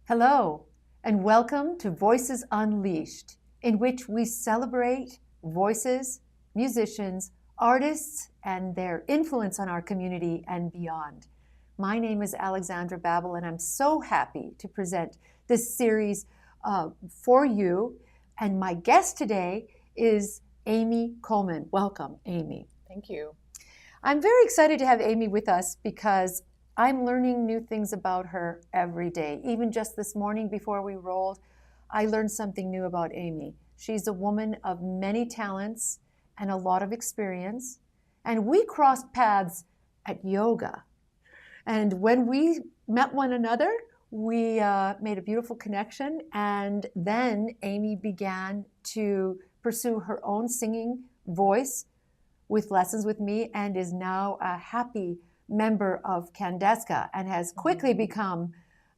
Hello, and welcome to Voices Unleashed, in which we celebrate voices, musicians, artists, and their influence on our community and beyond. My name is Alexandra Babel, and I'm so happy to present this series for you. And my guest today is Amy Colman. Welcome, Amy. Thank you. I'm very excited to have Amy with us because I'm learning new things about her every day. Even just this morning before we rolled, I learned something new about Amy. She's a woman of many talents and a lot of experience. And we crossed paths at yoga. And when we met one another, we made a beautiful connection. And then Amy began to pursue her own singing voice with lessons with me and is now a happy member of Candeska and has quickly become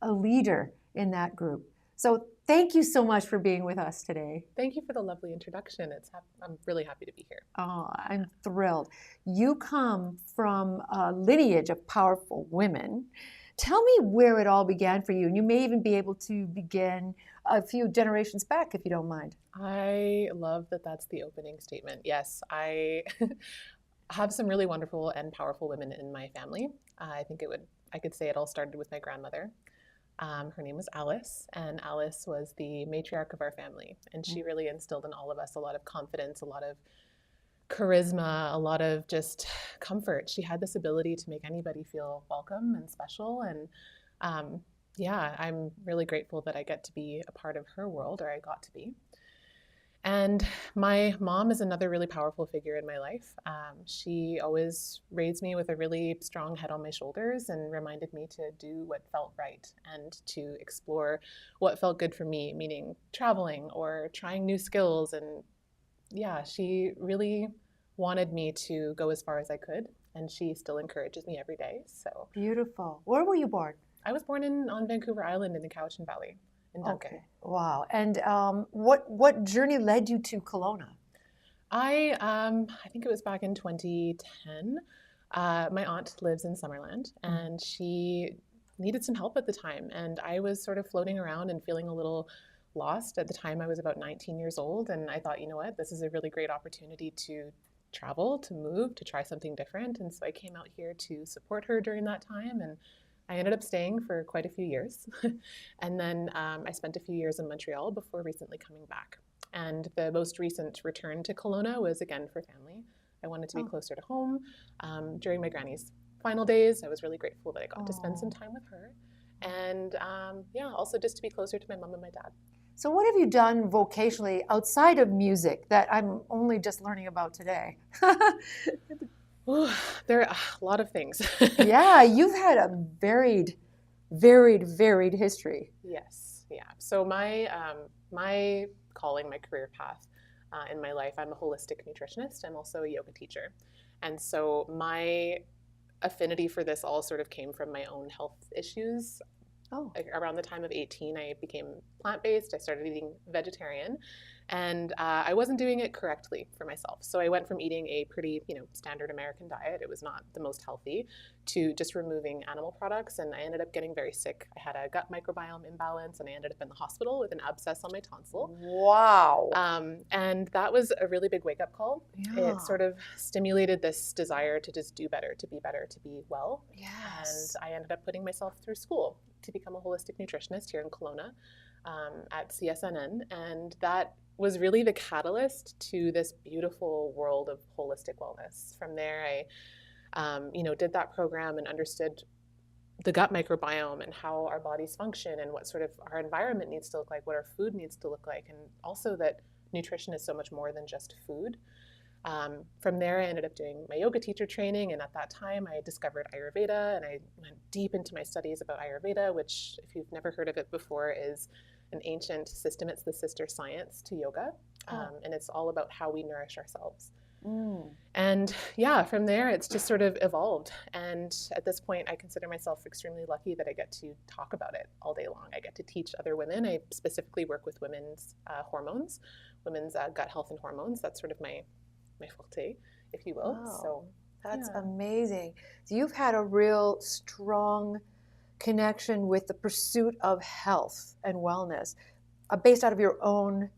a leader in that group. So thank you so much for being with us today. Thank you for the lovely introduction. I'm really happy to be here. Oh, I'm thrilled. You come from a lineage of powerful women. Tell me where it all began for you, and you may even be able to begin a few generations back if you don't mind. I love that that's the opening statement. Yes, I have some really wonderful and powerful women in my family. I could say it all started with my grandmother. Her name was Alice, and Alice was the matriarch of our family. And she really instilled in all of us a lot of confidence, a lot of charisma, a lot of just comfort. She had this ability to make anybody feel welcome and special. And I'm really grateful that I get to be a part of her world, or I got to be. And my mom is another really powerful figure in my life. She always raised me with a really strong head on my shoulders and reminded me to do what felt right and to explore what felt good for me, meaning traveling or trying new skills. And yeah, she really wanted me to go as far as I could, and she still encourages me every day. So beautiful. Where were you born? I was born on Vancouver Island in the Cowichan Valley. In Duncan. Okay. Wow. And what journey led you to Kelowna? I think it was back in 2010. My aunt lives in Summerland, and she needed some help at the time. And I was sort of floating around and feeling a little lost. At the time, I was about 19 years old, and I thought, you know what, this is a really great opportunity to travel, to move, to try something different. And so I came out here to support her during that time, and I ended up staying for quite a few years. And then I spent a few years in Montreal before recently coming back. And the most recent return to Kelowna was again for family. I wanted to be closer to home. During my granny's final days, I was really grateful that I got to spend some time with her. And also just to be closer to my mom and my dad. So what have you done vocationally outside of music that I'm only just learning about today? Ooh, there are a lot of things. Yeah, you've had a varied history. Yes, yeah. So my calling, my career path in my life, I'm a holistic nutritionist. I'm also a yoga teacher. And so my affinity for this all sort of came from my own health issues. Around the time of 18, I became plant-based. I started eating vegetarian, and I wasn't doing it correctly for myself. So I went from eating a pretty, standard American diet. It was not the most healthy, to just removing animal products, and I ended up getting very sick. I had a gut microbiome imbalance, and I ended up in the hospital with an abscess on my tonsil. Wow. And that was a really big wake-up call. Yeah. It sort of stimulated this desire to just do better, to be well. Yes. And I ended up putting myself through school to become a holistic nutritionist here in Kelowna at CSNN. And that was really the catalyst to this beautiful world of holistic wellness. From there, I did that program and understood the gut microbiome and how our bodies function and what sort of our environment needs to look like, what our food needs to look like, and also that nutrition is so much more than just food. From there, I ended up doing my yoga teacher training, and at that time, I discovered Ayurveda, and I went deep into my studies about Ayurveda, which, if you've never heard of it before, is an ancient system. It's the sister science to yoga, and it's all about how we nourish ourselves. And yeah, from there, it's just sort of evolved. And at this point, I consider myself extremely lucky that I get to talk about it all day long. I get to teach other women. I specifically work with women's hormones, women's gut health and hormones. That's sort of my forte, if you will. Wow. So that's amazing. So you've had a real strong connection with the pursuit of health and wellness, based out of your own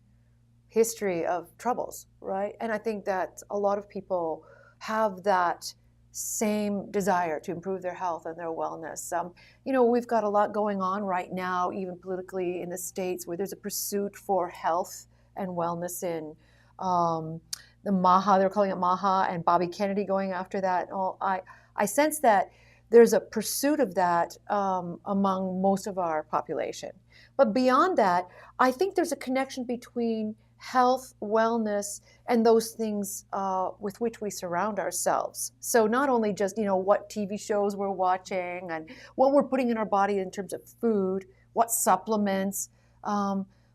history of troubles, right? And I think that a lot of people have that same desire to improve their health and their wellness. We've got a lot going on right now, even politically in the States, where there's a pursuit for health and wellness in the MAHA, they're calling it MAHA, and Bobby Kennedy going after that. I sense that there's a pursuit of that among most of our population. But beyond that, I think there's a connection between health, wellness, and those things with which we surround ourselves. So not only just, what TV shows we're watching and what we're putting in our body in terms of food, what supplements,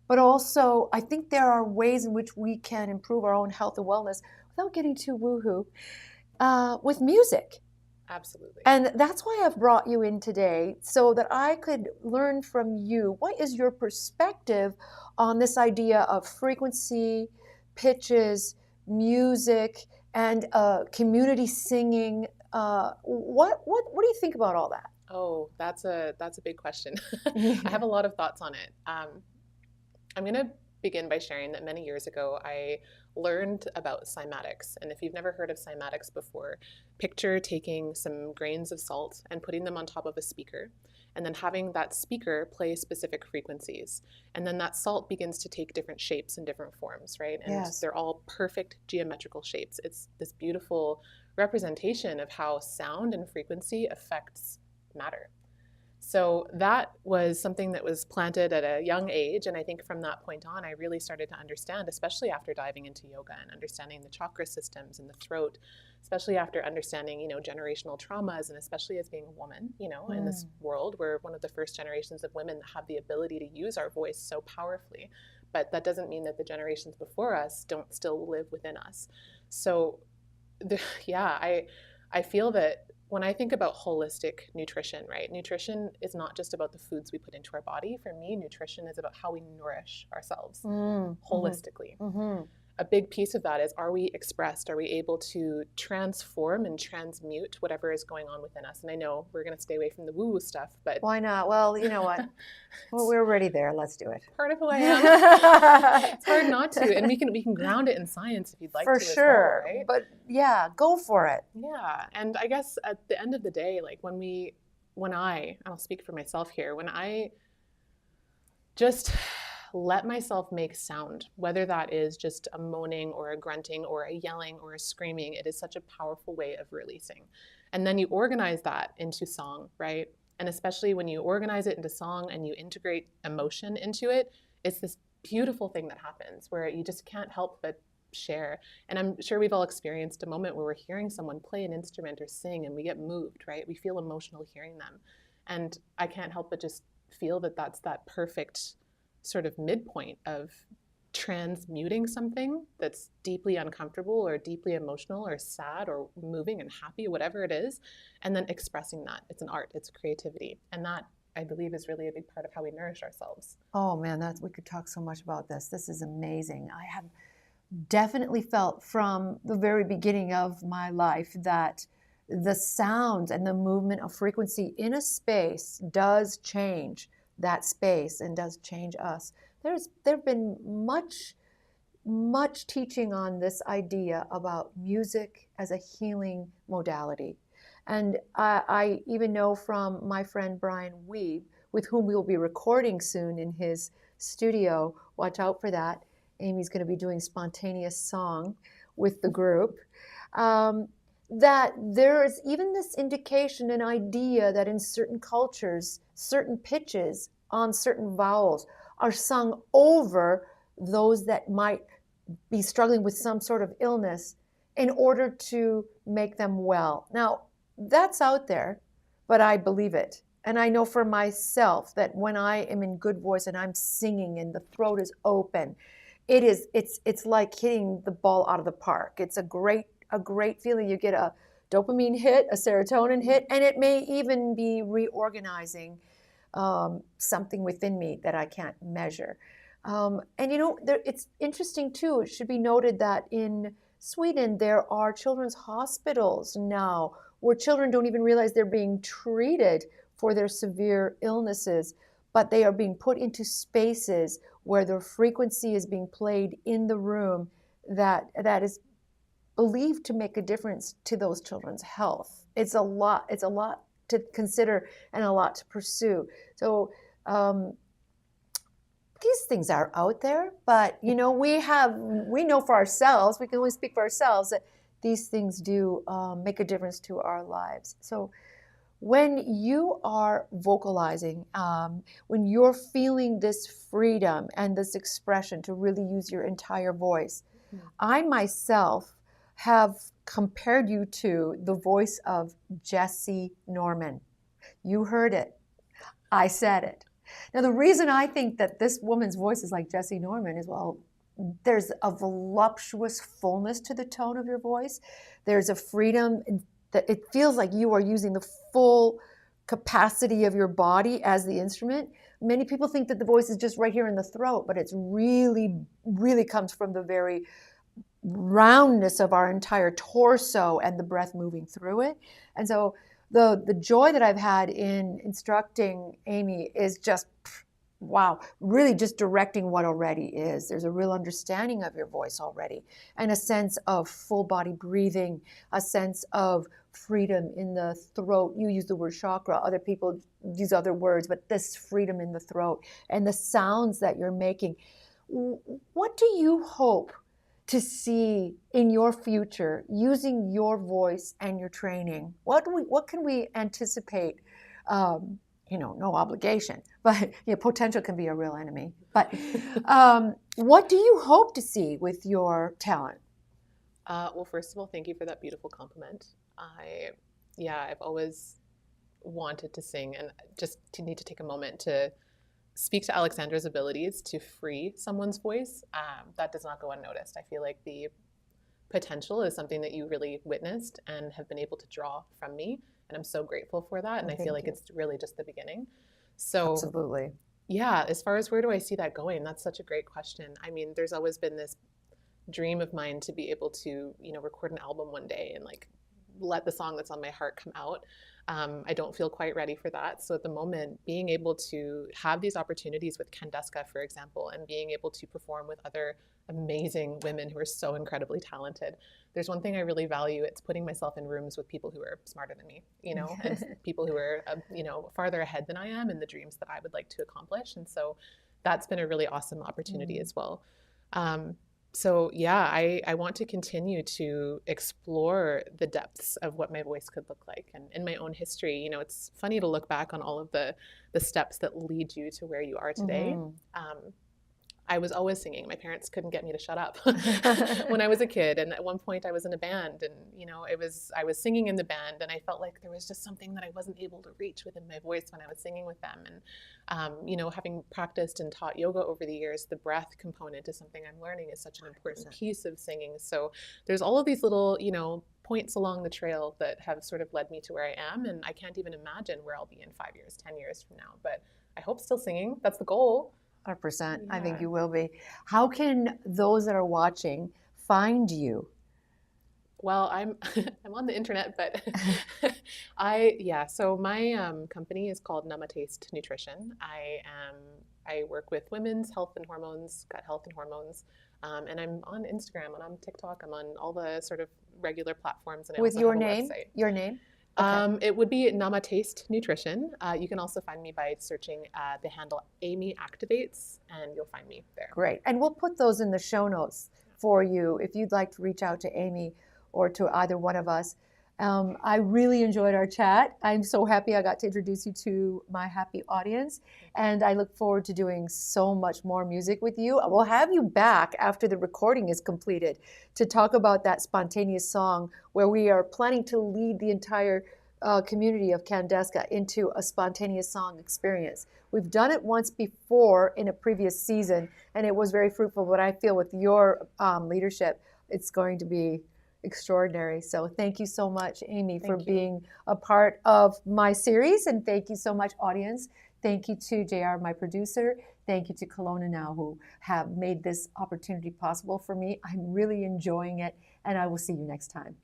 but also I think there are ways in which we can improve our own health and wellness without getting too woohoo with music. Absolutely. And that's why I've brought you in today, so that I could learn from you. What is your perspective on this idea of frequency, pitches, music, and community singing? What do you think about all that? Oh, that's a big question. I have a lot of thoughts on it. I'm going to begin by sharing that many years ago I learned about cymatics. And if you've never heard of cymatics before, picture taking some grains of salt and putting them on top of a speaker, and then having that speaker play specific frequencies. And then that salt begins to take different shapes and different forms, right? And Yes. They're all perfect geometrical shapes. It's this beautiful representation of how sound and frequency affects matter. So that was something that was planted at a young age. And I think from that point on, I really started to understand, especially after diving into yoga and understanding the chakra systems and the throat, especially after understanding, generational traumas, and especially as being a woman, in this world, we're one of the first generations of women that have the ability to use our voice so powerfully. But that doesn't mean that the generations before us don't still live within us. So I feel that when I think about holistic nutrition, right? Nutrition is not just about the foods we put into our body. For me, nutrition is about how we nourish ourselves holistically. Mm-hmm. A big piece of that is, are we expressed? Are we able to transform and transmute whatever is going on within us? And I know we're going to stay away from the woo-woo stuff, but why not? Well, you know what? Well, we're already there. Let's do it. Part of who I am. It's hard not to, and we can ground it in science if you'd like for to. Sure, as well, right? But yeah, go for it. Yeah, and I guess at the end of the day, like I'll speak for myself here, when I just let myself make sound, whether that is just a moaning or a grunting or a yelling or a screaming, it is such a powerful way of releasing. And then you organize that into song, right? And especially when you organize it into song and you integrate emotion into it, it's this beautiful thing that happens where you just can't help but share. And I'm sure we've all experienced a moment where we're hearing someone play an instrument or sing and we get moved, right? We feel emotional hearing them. And I can't help but just feel that that's that perfect sort of midpoint of transmuting something that's deeply uncomfortable or deeply emotional or sad or moving and happy, whatever it is, and then expressing that. It's an art, it's creativity. And that, I believe, is really a big part of how we nourish ourselves. Oh man, we could talk so much about this. This is amazing. I have definitely felt from the very beginning of my life that the sound and the movement of frequency in a space does change that space and does change us. There've been much teaching on this idea about music as a healing modality. And I even know from my friend Brian Weeb, with whom we will be recording soon in his studio, watch out for that. Amy's going to be doing spontaneous song with the group. That there is even this indication, an idea that in certain cultures, certain pitches on certain vowels are sung over those that might be struggling with some sort of illness in order to make them well. Now, that's out there, but I believe it. And I know for myself that when I am in good voice and I'm singing and the throat is open, it's like hitting the ball out of the park. It's a great feeling. You get a dopamine hit, a serotonin hit, and it may even be reorganizing something within me that I can't measure. And it's interesting too. It should be noted that in Sweden there are children's hospitals now where children don't even realize they're being treated for their severe illnesses, but they are being put into spaces where their frequency is being played in the room that is believed to make a difference to those children's health. It's a lot to consider and a lot to pursue. So these things are out there, but we know for ourselves, we can only speak for ourselves, that these things do make a difference to our lives. So when you are vocalizing, when you're feeling this freedom and this expression to really use your entire voice, I myself have compared you to the voice of Jesse Norman. You heard it. I said it. Now, the reason I think that this woman's voice is like Jesse Norman is, well, there's a voluptuous fullness to the tone of your voice. There's a freedom that it feels like you are using the full capacity of your body as the instrument. Many people think that the voice is just right here in the throat, but it's really, really comes from the very roundness of our entire torso and the breath moving through it. And so the joy that I've had in instructing Amy is just, wow, really just directing what already is. There's a real understanding of your voice already, and a sense of full body breathing, a sense of freedom in the throat. You use the word chakra, other people use other words, but this freedom in the throat and the sounds that you're making. What do you hope to see in your future using your voice and your training? What can we anticipate? No obligation, but potential can be a real enemy. But what do you hope to see with your talent? Well, first of all, thank you for that beautiful compliment. I've always wanted to sing, and just need to take a moment to speak to Alexandra's abilities to free someone's voice. That does not go unnoticed. I feel like the potential is something that you really witnessed and have been able to draw from me. And I'm so grateful for that. And I feel like it's really just the beginning. So absolutely. Yeah, as far as where do I see that going? That's such a great question. I mean, there's always been this dream of mine to be able to, record an album one day and let the song that's on my heart come out. I don't feel quite ready for that. So at the moment, being able to have these opportunities with Candeska, for example, and being able to perform with other amazing women who are so incredibly talented. There's one thing I really value. It's putting myself in rooms with people who are smarter than me, and people who are, farther ahead than I am in the dreams that I would like to accomplish. And so that's been a really awesome opportunity as well. I want to continue to explore the depths of what my voice could look like. And in my own history, it's funny to look back on all of the steps that lead you to where you are today. I was always singing. My parents couldn't get me to shut up when I was a kid. And at one point I was in a band, and I was singing in the band, and I felt like there was just something that I wasn't able to reach within my voice when I was singing with them. And having practiced and taught yoga over the years, the breath component is something I'm learning is such an important piece of singing. So there's all of these little, points along the trail that have sort of led me to where I am. And I can't even imagine where I'll be in 5 years, 10 years from now. But I hope still singing. That's the goal. 100%. Yeah. I think you will be. How can those that are watching find you? Well, I'm on the internet, but so my company is called Taste Nutrition. I work with women's health and hormones, gut health and hormones, and I'm on Instagram and on TikTok. I'm on all the sort of regular platforms. And with your name? Your name? Okay. It would be Taste Nutrition. You can also find me by searching the handle Amy Activates, and you'll find me there. Great. And we'll put those in the show notes for you if you'd like to reach out to Amy or to either one of us. I really enjoyed our chat. I'm so happy I got to introduce you to my happy audience, and I look forward to doing so much more music with you. We'll have you back after the recording is completed to talk about that spontaneous song where we are planning to lead the entire community of Candeska into a spontaneous song experience. We've done it once before in a previous season, and it was very fruitful, but I feel with your leadership, it's going to be extraordinary. So thank you so much, Amy, for being a part of my series. And thank you so much, audience. Thank you to JR, my producer. Thank you to Kelowna Now, who have made this opportunity possible for me. I'm really enjoying it, and I will see you next time.